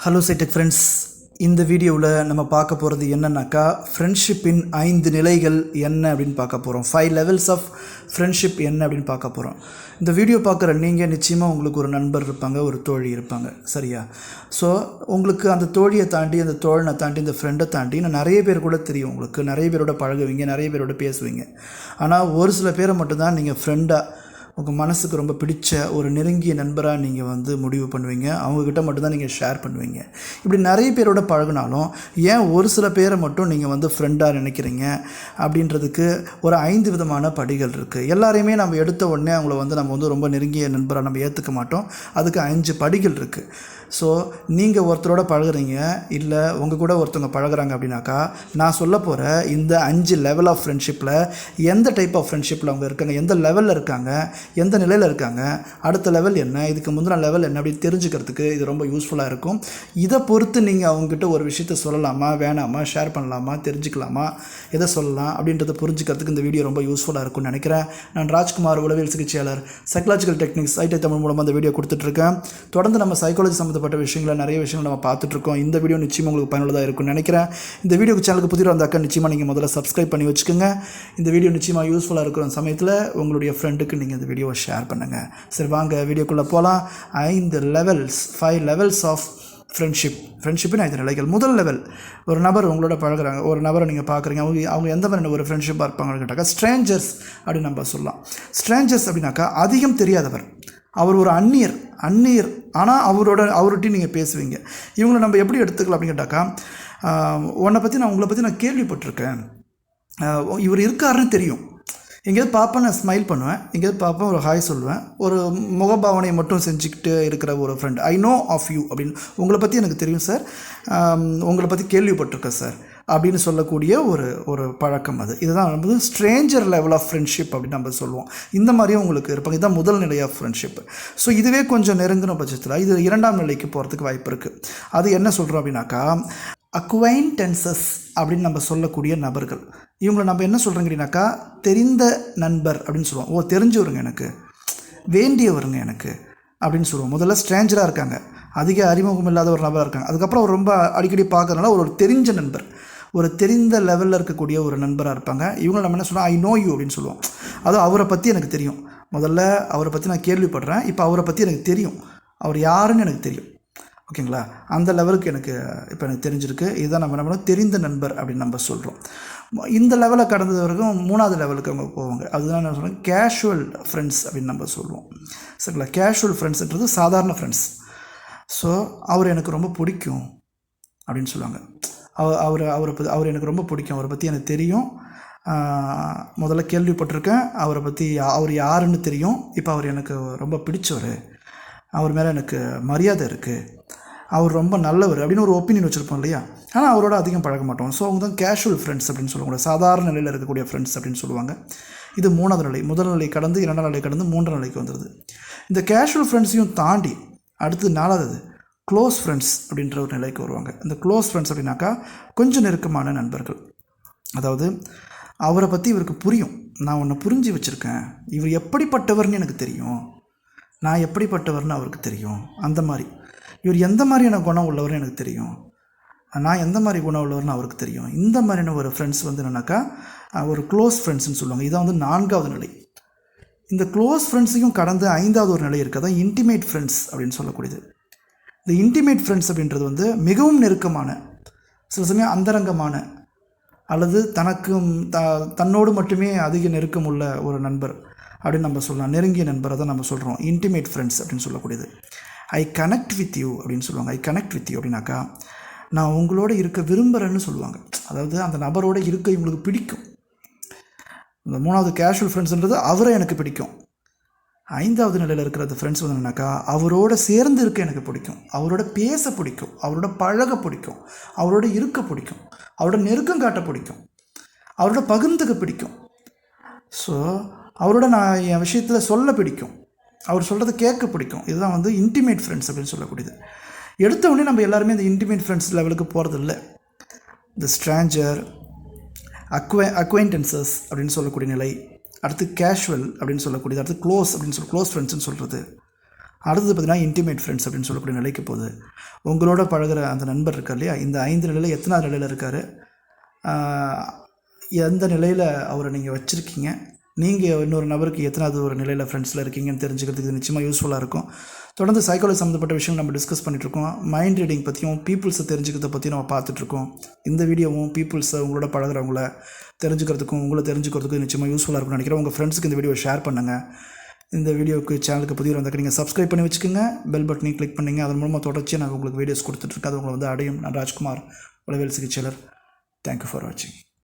Hello சைடெக் friends, இந்த வீடியோவில் நம்ம பார்க்க போகிறது என்னன்னாக்கா ஃப்ரெண்ட்ஷிப்பின் 5 நிலைகள் என்ன அப்படின்னு பார்க்க போகிறோம். 5 levels ஆஃப் ஃப்ரெண்ட்ஷிப் என்ன அப்படின்னு பார்க்க போகிறோம். இந்த வீடியோ பார்க்குற நீங்கள் நிச்சயமாக உங்களுக்கு ஒரு நண்பர் இருப்பாங்க, ஒரு தோழி இருப்பாங்க, சரியா? ஸோ உங்களுக்கு அந்த தோழியை தாண்டி, அந்த தோழனை தாண்டி, இந்த ஃப்ரெண்டை தாண்டி இன்னும் நிறைய பேர் கூட தெரியும். உங்களுக்கு நிறைய பேரோட பழகுவீங்க, நிறைய பேரோட பேசுவீங்க. ஆனால் ஒரு சில பேரை மட்டும்தான் நீங்கள் ஃப்ரெண்டாக, உங்கள் மனசுக்கு ரொம்ப பிடிச்ச ஒரு நெருங்கிய நண்பராக நீங்கள் முடிவு பண்ணுவீங்க. அவங்கக்கிட்ட மட்டும்தான் நீங்கள் ஷேர் பண்ணுவீங்க. இப்படி நிறைய பேரோட பழகினாலும் ஏன் ஒரு சில பேரை மட்டும் நீங்கள் ஃப்ரெண்டாக நினைக்கிறீங்க அப்படின்றதுக்கு ஒரு 5 விதமான படிகள் இருக்குது. எல்லாரையுமே நம்ம எடுத்த உடனே அவங்கள நம்ம ரொம்ப நெருங்கிய நண்பராக நம்ம ஏற்றுக்க மாட்டோம். அதுக்கு 5 படிகள் இருக்குது. ஸோ நீங்கள் ஒருத்தரோட பழகுறீங்க, இல்லை உங்கள் கூட ஒருத்தவங்க பழகுறாங்க அப்படின்னாக்கா, நான் சொல்ல போகிற இந்த 5 லெவல் ஆஃப் ஃப்ரெண்ட்ஷிப்பில் எந்த டைப் ஆஃப் ஃப்ரெண்ட்ஷிப்பில் அவங்க இருக்காங்க, எந்த லெவலில் இருக்காங்க, எந்த நிலையில் இருக்காங்க, அடுத்த லெவல் என்ன, இதுக்கு முந்தின லெவல் என்ன அப்படின்னு தெரிஞ்சுக்கிறதுக்கு இது ரொம்ப யூஸ்ஃபுல்லாக இருக்கும். இதை பொறுத்து நீங்கள் அவங்ககிட்ட ஒரு விஷயத்த சொல்லலாமா, வேணாமா, ஷேர் பண்ணலாமா, தெரிஞ்சுக்கலாமா, எதை சொல்லலாம் அப்படின்றத புரிஞ்சுக்கிறதுக்கு இந்த வீடியோ ரொம்ப யூஸ்ஃபுல்லாக இருக்கும்னு நினைக்கிறேன். நான் ராஜ்குமார், உளவியல் சிகிச்சையாளர், சைக்கலாஜிக்கல் டெக்னிக்ஸ், ஐடி தமிழ் மூலமாக இந்த வீடியோ கொடுத்துட்ருக்கேன். தொடர்ந்து நம்ம சைக்காலஜி சம்மந்தப்பட்ட விஷயங்களை, நிறைய விஷயங்கள் நம்ம பார்த்துட்ருக்கோம். இந்த வீடியோ நிச்சயமாக உங்களுக்கு பயனுள்ளதாக இருக்கும்னு நினைக்கிறேன். இந்த வீடியோக்கு சேனலுக்கு புதிய வந்தாக்கா நிச்சயமாக நீங்கள் முதல்ல சப்ஸ்கிரைப் பண்ணி வச்சுக்கோங்க. இந்த வீடியோ நிச்சயமாக யூஸ்ஃபுல்லாக இருக்கிற சமயத்தில் உங்களுடைய ஃப்ரெண்டுக்கு நீங்கள் இந்த வீடியோவை ஷேர் பண்ணுங்கள். சரி, வாங்க வீடியோக்குள்ளே போகலாம். 5 levels ஆஃப் ஃப்ரெண்ட்ஷிப்பின் 5 நிலைகள். முதல் லெவல், ஒரு நபர் உங்களோட பழகுறாங்க, ஒரு நபரை நீங்கள் பார்க்குறீங்க, அவங்க எந்த மாதிரி ஒரு ஃப்ரெண்ட்ஷிப்பாக இருப்பாங்கன்னு கேட்டாக்கா ஸ்ட்ரேஞ்சர்ஸ் அப்படின்னு நம்ம சொல்லலாம். ஸ்ட்ரேஞ்சர்ஸ் அப்படின்னாக்கா அதிகம் தெரியாதவர், அவர் ஒரு அந்நியர். ஆனால் அவர்கிட்டையும் நீங்கள் பேசுவீங்க. இவங்களை நம்ம எப்படி எடுத்துக்கலாம் அப்படின்னு கேட்டாக்கா, உங்களை பற்றி நான் கேள்விப்பட்டிருக்கேன், இவர் இருக்காருன்னு தெரியும். எங்கேயாவது பார்ப்பேன், நான் ஸ்மைல் பண்ணுவேன், எங்கேயாவது பார்ப்பேன், ஒரு ஹாய் சொல்லுவேன், ஒரு முகபாவனையை மட்டும் செஞ்சுக்கிட்டு இருக்கிற ஒரு friend. I know of you அப்படின்னு, உங்களை பற்றி எனக்கு தெரியும் சார், உங்களை பற்றி கேள்விப்பட்டிருக்கேன் சார் அப்படின்னு சொல்லக்கூடிய ஒரு பழக்கம். இதுதான் ஸ்ட்ரேஞ்சர் லெவல் ஆஃப் ஃப்ரெண்ட்ஷிப் அப்படின்னு நம்ம சொல்லுவோம். இந்த மாதிரியும் உங்களுக்கு இருப்பாங்க. இதுதான் முதல் நிலை ஆஃப் ஃப்ரெண்ட்ஷிப். ஸோ இதுவே கொஞ்சம் நெருங்கின பட்சத்தில் இது 2ஆம் நிலைக்கு போகிறதுக்கு வாய்ப்பு இருக்குது. அது என்ன சொல்கிறோம் அப்படின்னாக்கா, அக்வைண்டன்சஸ் அப்படின்னு நம்ம சொல்லக்கூடிய நபர்கள். இவங்களை நம்ம என்ன சொல்கிறோங்க அப்படின்னாக்கா, தெரிந்த நண்பர் அப்படின்னு சொல்லுவோம். தெரிஞ்சவருங்க, எனக்கு வேண்டியவருங்க எனக்கு அப்படின்னு சொல்லுவோம். முதல்ல ஸ்ட்ரேஞ்சராக இருக்காங்க, அதிக அறிமுகம் இல்லாத ஒரு நபராக இருக்காங்க. அதுக்கப்புறம் ரொம்ப அடிக்கடி பார்க்கறதுனால ஒரு தெரிஞ்ச நண்பர், ஒரு தெரிந்த லெவலில் இருக்கக்கூடிய ஒரு நண்பராக இருப்பாங்க. இவங்க நம்ம என்ன சொல்லுவோம், ஐ நோ யூ அப்படின்னு சொல்லுவோம். அதுவும் அவரை பற்றி எனக்கு தெரியும். முதல்ல அவரை பற்றி நான் கேள்விப்படுறேன், இப்போ அவரை பற்றி எனக்கு தெரியும், அவர் யாருன்னு எனக்கு தெரியும். ஓகேங்களா? அந்த லெவலுக்கு எனக்கு தெரிஞ்சிருக்கு. இதுதான் நம்ம என்ன தெரிந்த நண்பர் அப்படின்னு நம்ம சொல்கிறோம். இந்த லெவலை கடந்தது வரைக்கும் 3ஆவது லெவலுக்கு அவங்க போவாங்க. அதுதான் என்ன சொல்கிறோம், கேஷுவல் ஃப்ரெண்ட்ஸ் அப்படின்னு நம்ம சொல்லுவோம். சரிங்களா? கேஷுவல் ஃப்ரெண்ட்ஸ்ன்றது சாதாரண ஃப்ரெண்ட்ஸ். ஸோ அவர் எனக்கு ரொம்ப பிடிக்கும் அப்படின்னு சொல்லுவாங்க. அவர் எனக்கு ரொம்ப பிடிக்கும், அவரை பற்றி எனக்கு தெரியும், முதல்ல கேள்விப்பட்டிருக்கேன், அவர் யாருன்னு தெரியும், இப்போ அவர் எனக்கு ரொம்ப பிடிச்சவர், அவர் மேலே எனக்கு மரியாதை இருக்குது, அவர் ரொம்ப நல்லவர் அப்படின்னு ஒரு ஒப்பீனியன் வச்சுருப்போம் இல்லையா? ஆனால் அவரோட அதிகம் பழக மாட்டோம். ஸோ அவங்க தான் கேஷுவல் ஃப்ரெண்ட்ஸ் அப்படின்னு சொல்லக்கூடிய சாதாரண நிலையில் இருக்கக்கூடிய ஃப்ரெண்ட்ஸ் அப்படின்னு சொல்லுவாங்க. இது 3ஆவது நிலை. முதல் நிலை கடந்து 2ஆம் நிலை கடந்து 3ஆம் நிலைக்கு வந்துடுது. இந்த கேஷுவல் ஃப்ரெண்ட்ஸையும் தாண்டி அடுத்து 4வது க்ளோஸ் ஃப்ரெண்ட்ஸ் அப்படின்ற ஒரு நிலைக்கு வருவாங்க. இந்த க்ளோஸ் ஃப்ரெண்ட்ஸ் அப்படின்னாக்கா கொஞ்சம் நெருக்கமான நண்பர்கள். அதாவது அவரை பற்றி இவருக்கு புரியும், நான் உன்னை புரிஞ்சு வச்சுருக்கேன், இவர் எப்படிப்பட்டவர்னு எனக்கு தெரியும், நான் எப்படிப்பட்டவர்னு அவருக்கு தெரியும், அந்த மாதிரி இவர் எந்த மாதிரியான குணம் உள்ளவர்னு எனக்கு தெரியும், நான் எந்த மாதிரி குணம் உள்ளவர்னு அவருக்கு தெரியும். இந்த மாதிரியான ஒரு ஃப்ரெண்ட்ஸ் என்னன்னாக்கா ஒரு க்ளோஸ் ஃப்ரெண்ட்ஸ்னு சொல்லுவாங்க. இதான் 4ஆவது நிலை. இந்த க்ளோஸ் ஃப்ரெண்ட்ஸையும் கடந்த 5ஆவது ஒரு நிலை இருக்குது, தான் இன்டிமேட் ஃப்ரெண்ட்ஸ் அப்படின்னு சொல்லக்கூடியது. இந்த இன்டிமேட் ஃப்ரெண்ட்ஸ் அப்படின்றது மிகவும் நெருக்கமான, சில சமயம் அந்தரங்கமான, அல்லது தன்னோடு மட்டுமே அதிக நெருக்கம் உள்ள ஒரு நண்பர் அப்படின்னு நம்ம சொல்லலாம். நெருங்கிய நண்பரை தான் நம்ம சொல்கிறோம் இன்டிமேட் ஃப்ரெண்ட்ஸ் அப்படின்னு சொல்லக்கூடியது. ஐ கனெக்ட் வித் யூ அப்படின்னு சொல்லுவாங்க. ஐ கனெக்ட் வித் யூ அப்படின்னாக்கா நான் உங்களோட இருக்க விரும்புகிறேன்னு சொல்லுவாங்க. அதாவது அந்த நபரோட இருக்க இவங்களுக்கு பிடிக்கும். இந்த 3ஆவது கேஷுவல் ஃப்ரெண்ட்ஸ்ன்றது அவரை எனக்கு பிடிக்கும். 5ஆவது நிலையில் இருக்கிற ஃப்ரெண்ட்ஸ் என்னன்னாக்கா அவரோட சேர்ந்து இருக்க எனக்கு பிடிக்கும், அவரோட பேச பிடிக்கும், அவரோட பழக பிடிக்கும், அவரோட இருக்க பிடிக்கும், அவரோட நெருக்கம் காட்ட பிடிக்கும், அவரோட பகிர்ந்துக்க பிடிக்கும். ஸோ அவரோட நான் என் விஷயத்தில் சொல்ல பிடிக்கும், அவர் சொல்கிறத கேட்க பிடிக்கும். இதுதான் இன்டிமேட் ஃப்ரெண்ட்ஸ் அப்படின்னு சொல்லக்கூடியது. எடுத்த உடனே நம்ம எல்லாருமே இந்த இன்டிமேட் ஃப்ரெண்ட்ஸ் லெவலுக்கு போகிறது இல்லை. இந்த ஸ்ட்ரேஞ்சர், அக்வைண்டன்சஸ் அப்படின்னு சொல்லக்கூடிய நிலை, அடுத்து கேஷுவல் அப்படின்னு சொல்லக்கூடியது, அடுத்து க்ளோஸ் அப்படின்னு க்ளோஸ் ஃப்ரெண்ட்ஸ்னு சொல்கிறது, அடுத்தது பார்த்திங்கன்னா இன்டிமேட் ஃப்ரெண்ட்ஸ் அப்படின்னு சொல்லக்கூடிய நிலைக்கு போகுது. உங்களோட பழகுற அந்த நண்பர் இருக்கார் இல்லையா, இந்த 5 நிலையில் எத்தனாவது நிலையில் இருக்கார், எந்த நிலையில் அவரை நீங்கள் வச்சுருக்கீங்க, நீங்கள் இன்னொரு நபருக்கு எத்தனாவது ஒரு நிலையில் ஃப்ரெண்ட்ஸில் இருக்கீங்கன்னு தெரிஞ்சுக்கிறதுக்கு இது நிச்சயமாக யூஸ்ஃபுல்லாக இருக்கும். தொடர்ந்து சைக்காலஜி சம்மந்தப்பட்ட விஷயம் நம்ம டிஸ்கஸ் பண்ணிகிட்ருக்கோம். மைண்ட் ரீடிங் பற்றியும் பீப்புள்ஸை தெரிஞ்சுக்கிறத பற்றியும் நம்ம பார்த்துட்ருக்கோம். இந்த வீடியோவும் பீப்புள்ஸை உங்களோட பழகிறவங்கள தெரிஞ்சுக்கிறதுக்கும் உங்களை தெரிஞ்சுக்கிறதுக்கும் நிச்சயமாக யூஸ்ஃபுல்லாக இருக்கும்னு நினைக்கிறேன். உங்கள் ஃப்ரெண்ட்ஸுக்கு இந்த வீடியோ ஷேர் பண்ணுங்கள். இந்த வீடியோக்கு சேனலுக்கு புதிய வந்தாக்க நீங்கள் சப்ஸ்கிரைப் பண்ணி வச்சுக்கோங்க. பெல் பட்டனையும் கிளிக் பண்ணிங்க. அதன் மூலமாக தொடர்ச்சியாக நான் உங்களுக்கு வீடியோஸ் கொடுத்துட்ருக்கேன். அது உங்களை வந்து அடையும். நான் ராஜ்குமார், உளவியல் சிகிச்சையாளர். தேங்க்யூ ஃபார் வாட்சிங்.